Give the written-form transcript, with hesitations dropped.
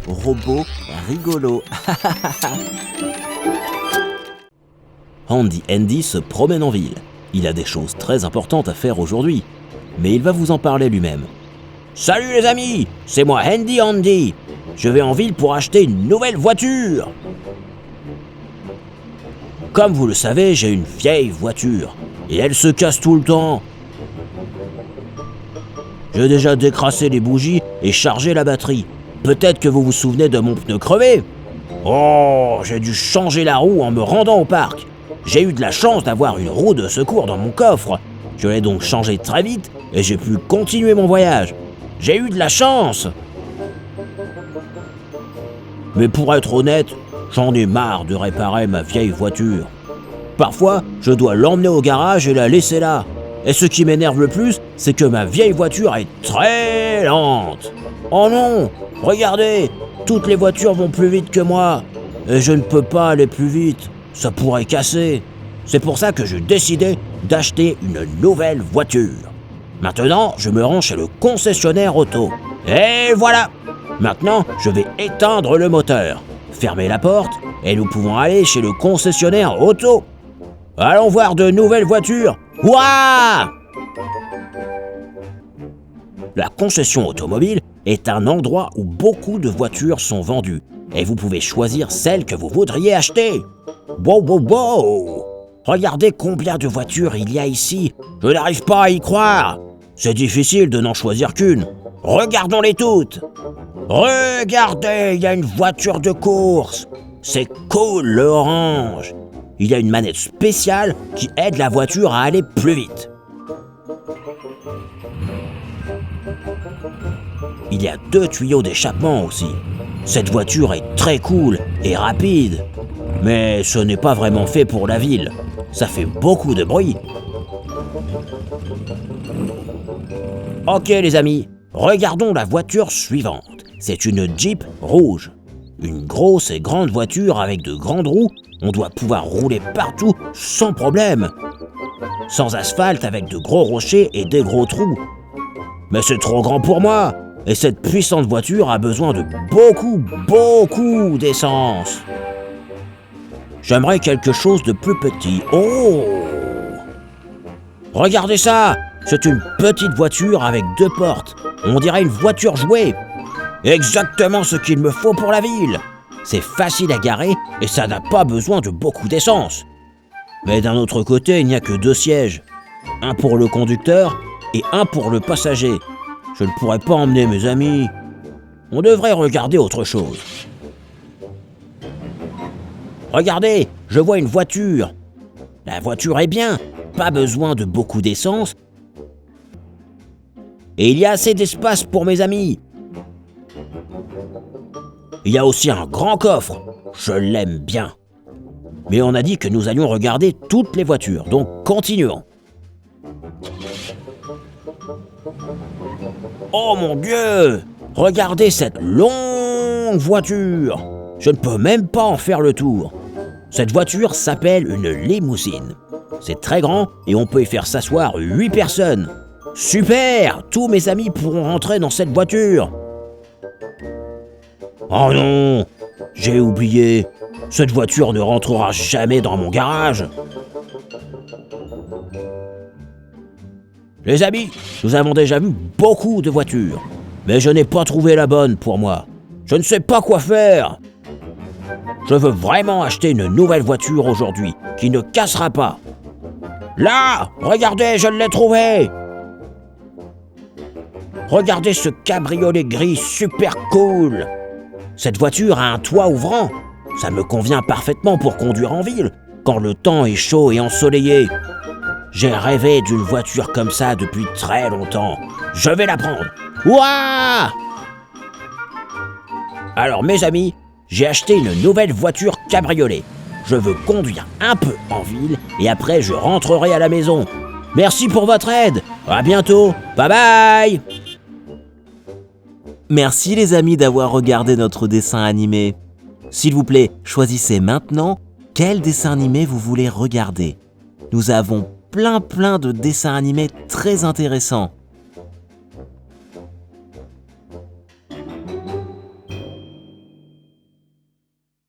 robot rigolo. Handy Andy se promène en ville. Il a des choses très importantes à faire aujourd'hui, mais il va vous en parler lui-même. Salut les amis, c'est moi Handy Andy. Je vais en ville pour acheter une nouvelle voiture. Comme vous le savez, j'ai une vieille voiture et elle se casse tout le temps. J'ai déjà décrassé les bougies et chargé la batterie. Peut-être que vous vous souvenez de mon pneu crevé. Oh, j'ai dû changer la roue en me rendant au parc. J'ai eu de la chance d'avoir une roue de secours dans mon coffre. Je l'ai donc changée très vite et j'ai pu continuer mon voyage. J'ai eu de la chance. Mais pour être honnête, j'en ai marre de réparer ma vieille voiture. Parfois, je dois l'emmener au garage et la laisser là. Et ce qui m'énerve le plus, c'est que ma vieille voiture est très lente. Oh non, regardez, toutes les voitures vont plus vite que moi. Et je ne peux pas aller plus vite, ça pourrait casser. C'est pour ça que j'ai décidé d'acheter une nouvelle voiture. Maintenant, je me rends chez le concessionnaire auto. Et voilà! Maintenant, je vais éteindre le moteur, fermer la porte, et nous pouvons aller chez le concessionnaire auto. Allons voir de nouvelles voitures. Ouah! La concession automobile est un endroit où beaucoup de voitures sont vendues, et vous pouvez choisir celle que vous voudriez acheter. Wow, wow, wow! Regardez combien de voitures il y a ici. Je n'arrive pas à y croire. C'est difficile de n'en choisir qu'une. Regardons-les toutes. Regardez, il y a une voiture de course. C'est cool, le orange. Il y a une manette spéciale qui aide la voiture à aller plus vite. Il y a 2 tuyaux d'échappement aussi. Cette voiture est très cool et rapide. Mais ce n'est pas vraiment fait pour la ville. Ça fait beaucoup de bruit. Ok les amis, regardons la voiture suivante. C'est une Jeep rouge. Une grosse et grande voiture avec de grandes roues. On doit pouvoir rouler partout sans problème. Sans asphalte avec de gros rochers et des gros trous. Mais c'est trop grand pour moi. Et cette puissante voiture a besoin de beaucoup d'essence. J'aimerais quelque chose de plus petit. Oh! Regardez ça! C'est une petite voiture avec 2 portes. On dirait une voiture jouet. Exactement ce qu'il me faut pour la ville. C'est facile à garer et ça n'a pas besoin de beaucoup d'essence. Mais d'un autre côté, il n'y a que 2 sièges. Un pour le conducteur et un pour le passager. Je ne pourrais pas emmener mes amis. On devrait regarder autre chose. Regardez, je vois une voiture. La voiture est bien, pas besoin de beaucoup d'essence. Et il y a assez d'espace pour mes amis. Il y a aussi un grand coffre. Je l'aime bien. Mais on a dit que nous allions regarder toutes les voitures, donc continuons. Oh mon Dieu! Regardez cette longue voiture! Je ne peux même pas en faire le tour. Cette voiture s'appelle une limousine. C'est très grand et on peut y faire s'asseoir 8 personnes. Super! Tous mes amis pourront rentrer dans cette voiture. Oh non! J'ai oublié. Cette voiture ne rentrera jamais dans mon garage. Les amis, nous avons déjà vu beaucoup de voitures. Mais je n'ai pas trouvé la bonne pour moi. Je ne sais pas quoi faire. Je veux vraiment acheter une nouvelle voiture aujourd'hui, qui ne cassera pas. Là, regardez, je l'ai trouvé. Regardez ce cabriolet gris super cool. Cette voiture a un toit ouvrant. Ça me convient parfaitement pour conduire en ville, quand le temps est chaud et ensoleillé. J'ai rêvé d'une voiture comme ça depuis très longtemps. Je vais la prendre. Ouah! Alors mes amis, j'ai acheté une nouvelle voiture cabriolet. Je veux conduire un peu en ville et après je rentrerai à la maison. Merci pour votre aide. À bientôt. Bye bye. Merci les amis d'avoir regardé notre dessin animé. S'il vous plaît, choisissez maintenant quel dessin animé vous voulez regarder. Nous avons plein de dessins animés très intéressants.